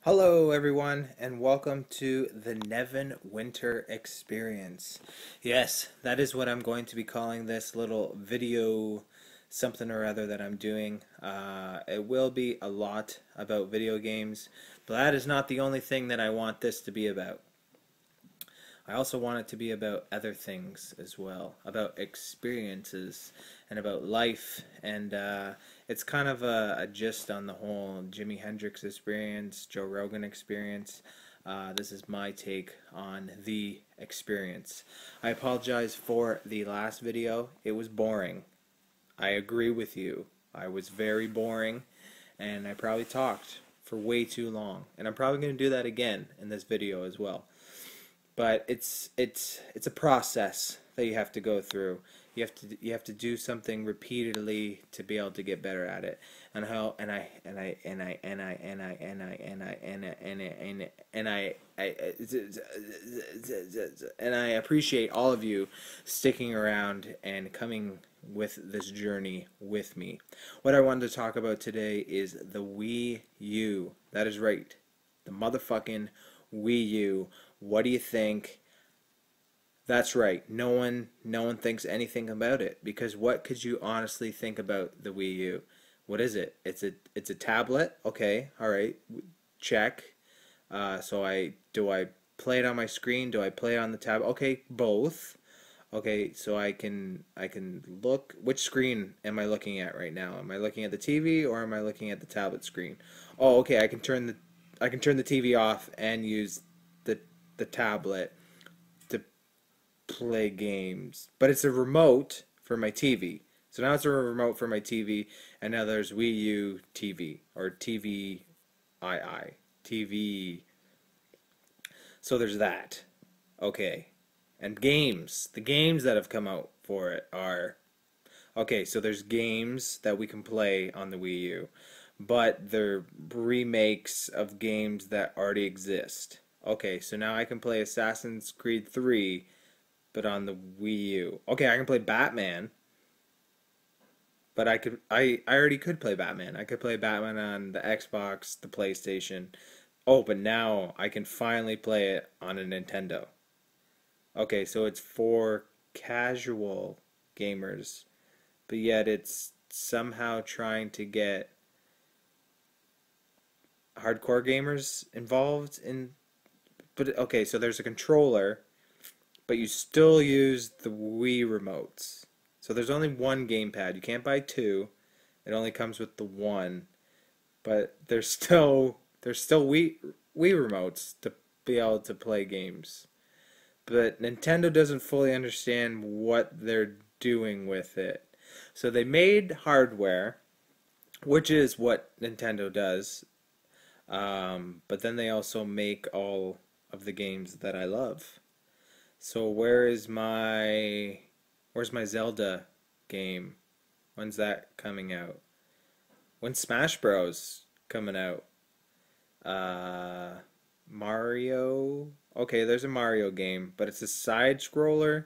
Hello, everyone, and welcome to the Nevin Winter Experience. Yes, that is what I'm going to be calling this little video something or other that I'm doing. It will be a lot about video games, but that is not the only thing that I want this to be about. I also want it to be about other things as well, about experiences and about life. And it's kind of a gist on the whole Jimi Hendrix experience, Joe Rogan experience. This is my take on the experience. I apologize for the last video. It was boring. I agree with you. I was very boring, and I probably talked for way too long. And I'm probably going to do that again in this video as well, but it's a process that you have to go through. You have to do something repeatedly to be able to get better at it. And how and I and I and I and I and I and I and I and I and I and I and I appreciate all of you sticking around and coming with this journey with me. What I wanted to talk about today is the Wii U. That is right. The motherfucking Wii U. What do you think? That's right. No one thinks anything about it, because what could you honestly think about the Wii U? What is it? It's a tablet. Okay, all right, check. So I play it on my screen? Do I play it on the tab? Okay, both. Okay, so I can look. Which screen am I looking at right now? Am I looking at the TV or am I looking at the tablet screen? Oh, okay. I can turn the TV off and use the the tablet to play games. But it's a remote for my TV. So now it's a remote for my TV, and now there's Wii U TV or TV. So there's that. Okay. And games. The games that have come out for it are okay, so there's games that we can play on the Wii U, but they're remakes of games that already exist. Okay, so now I can play Assassin's Creed 3, but on the Wii U. Okay, I can play Batman, but I already could play Batman. I could play Batman on the Xbox, the PlayStation. Oh, but now I can finally play it on a Nintendo. Okay, so it's for casual gamers, but yet it's somehow trying to get hardcore gamers involved in. But okay, so there's a controller, but you still use the Wii remotes. So there's only one gamepad. You can't buy two. It only comes with the one. But there's still Wii remotes to be able to play games. But Nintendo doesn't fully understand what they're doing with it. So they made hardware, which is what Nintendo does, but then they also make all of the games that I love. So where's my Zelda game? When's that coming out? When's Smash Bros coming out? Uh, Mario. Okay, there's a Mario game, but it's a side scroller,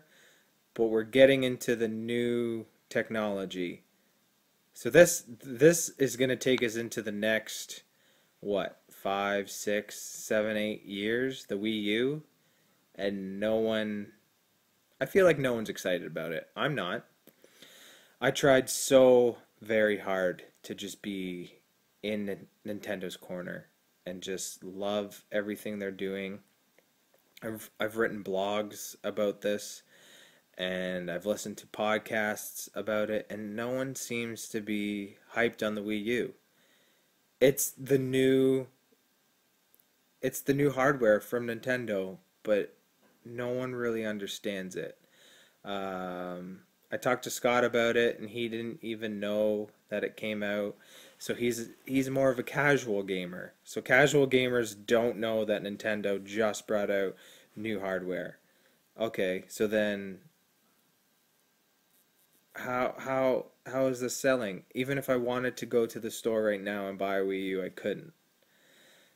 but we're getting into the new technology. So this is going to take us into the next what, 5, 6, 7, 8 years, the Wii U, and I feel like no one's excited about it. I'm not. I tried so very hard to just be in Nintendo's corner and just love everything they're doing. I've written blogs about this, and I've listened to podcasts about it, and no one seems to be hyped on the Wii U. It's the new it's the new hardware from Nintendo, but no one really understands it. I talked to Scott about it, and he didn't even know that it came out. So he's more of a casual gamer. So casual gamers don't know that Nintendo just brought out new hardware. Okay, so then how is this selling? Even if I wanted to go to the store right now and buy a Wii U, I couldn't.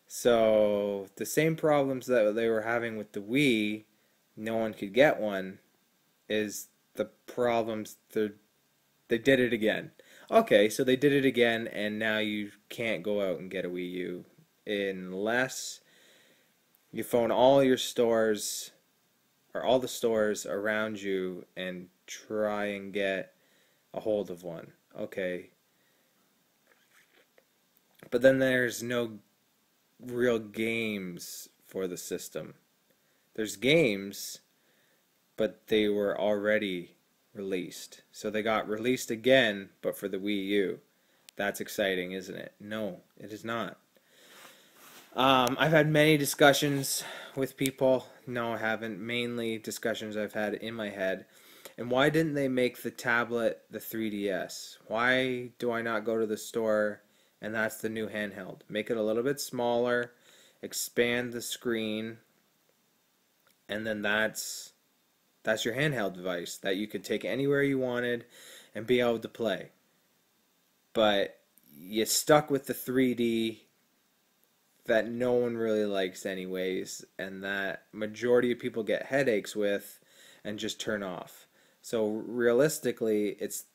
So the same problems that they were having with the Wii, no one could get one, is the problems they did it again. Okay, so they did it again, and now you can't go out and get a Wii U unless you phone all your stores or all the stores around you and try and get a hold of one. Okay. But then there's no real games for the system. There's games, but they were already released. So they got released again, but for the Wii U. That's exciting, isn't it? No, it is not. I've had many discussions with people. No, I haven't. Mainly discussions I've had in my head. And why didn't they make the tablet the 3DS? Why do I not go to the store and that's the new handheld? Make it a little bit smaller, expand the screen, and then that's your handheld device that you could take anywhere you wanted and be able to play. But you stuck with the 3D that no one really likes anyways, and that majority of people get headaches with and just turn off. So realistically, it's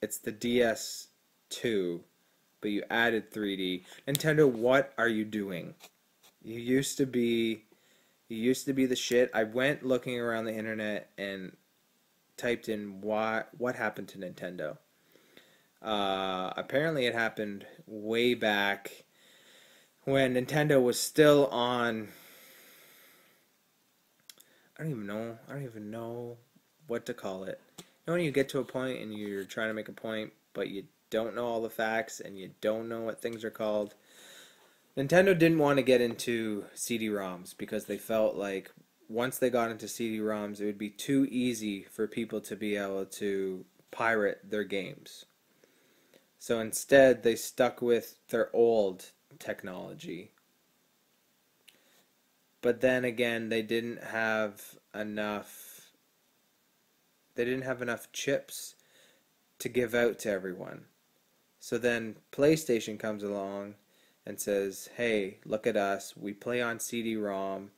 the DS2, but you added 3D. Nintendo, what are you doing? You used to be the shit. I went looking around the internet and typed in what happened to Nintendo. Apparently it happened way back when Nintendo was still on, I don't even know what to call it. You know when you get to a point and you're trying to make a point, but you don't know all the facts and you don't know what things are called? Nintendo didn't want to get into CD-ROMs because they felt like once they got into CD-ROMs, it would be too easy for people to be able to pirate their games. So instead, they stuck with their old technology. But then again, they didn't have enough chips to give out to everyone. So then PlayStation comes along and says, "Hey, look at us. We play on CD-ROM.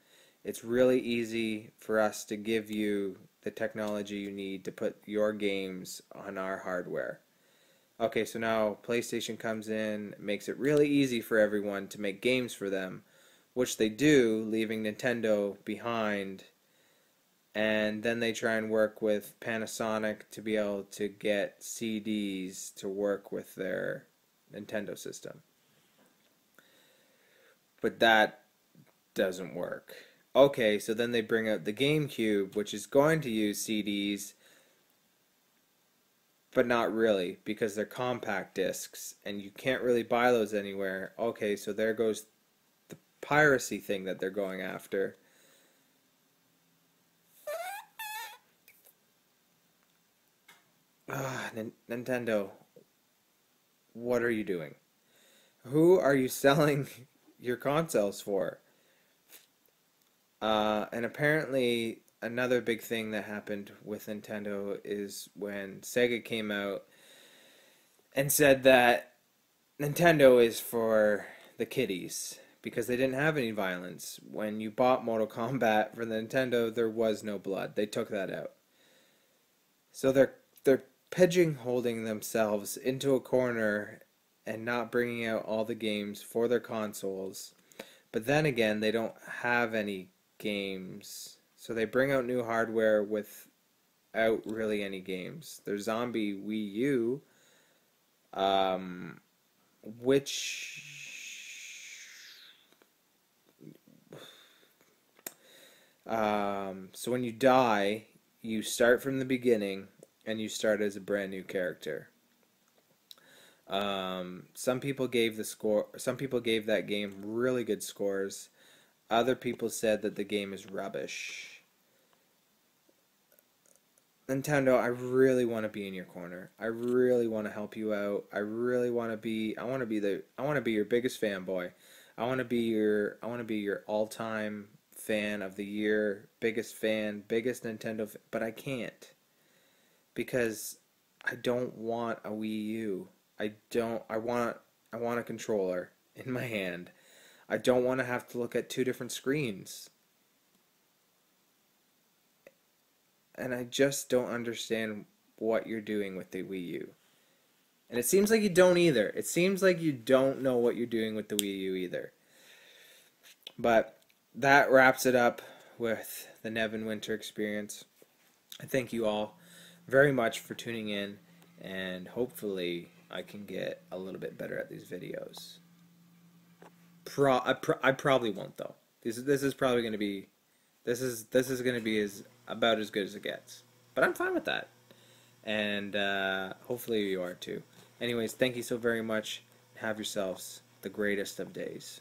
It's really easy for us to give you the technology you need to put your games on our hardware." Okay, so now PlayStation comes in, makes it really easy for everyone to make games for them, which they do, leaving Nintendo behind. And then they try and work with Panasonic to be able to get CDs to work with their Nintendo system. But that doesn't work. Okay, so then they bring out the GameCube, which is going to use CDs, but not really, because they're compact discs, and you can't really buy those anywhere. Okay, so there goes the piracy thing that they're going after. Nintendo, what are you doing? Who are you selling your consoles for? And apparently, another big thing that happened with Nintendo is when Sega came out and said that Nintendo is for the kiddies because they didn't have any violence. When you bought Mortal Kombat for the Nintendo, there was no blood. They took that out. So they're pigeonholing themselves into a corner and not bringing out all the games for their consoles. But then again, they don't have any games. So they bring out new hardware without really any games. There's Zombie Wii U, which so when you die, you start from the beginning and you start as a brand new character. Some people gave that game really good scores. Other people said that the game is rubbish. Nintendo, I really want to be in your corner. I really want to help you out. I want to be your biggest fanboy. I want to be your all-time fan of the year, biggest Nintendo fan, but I can't. Because I don't want a Wii U. I want a controller in my hand. I don't want to have to look at two different screens. And I just don't understand what you're doing with the Wii U. And it seems like you don't either. It seems like you don't know what you're doing with the Wii U either. But that wraps it up with the Nevin Winter experience. I thank you all very much for tuning in, and hopefully I can get a little bit better at these videos. I probably won't though. This is probably going to be this is going to be as about as good as it gets. But I'm fine with that, and hopefully you are too. Anyways, thank you so very much. Have yourselves the greatest of days.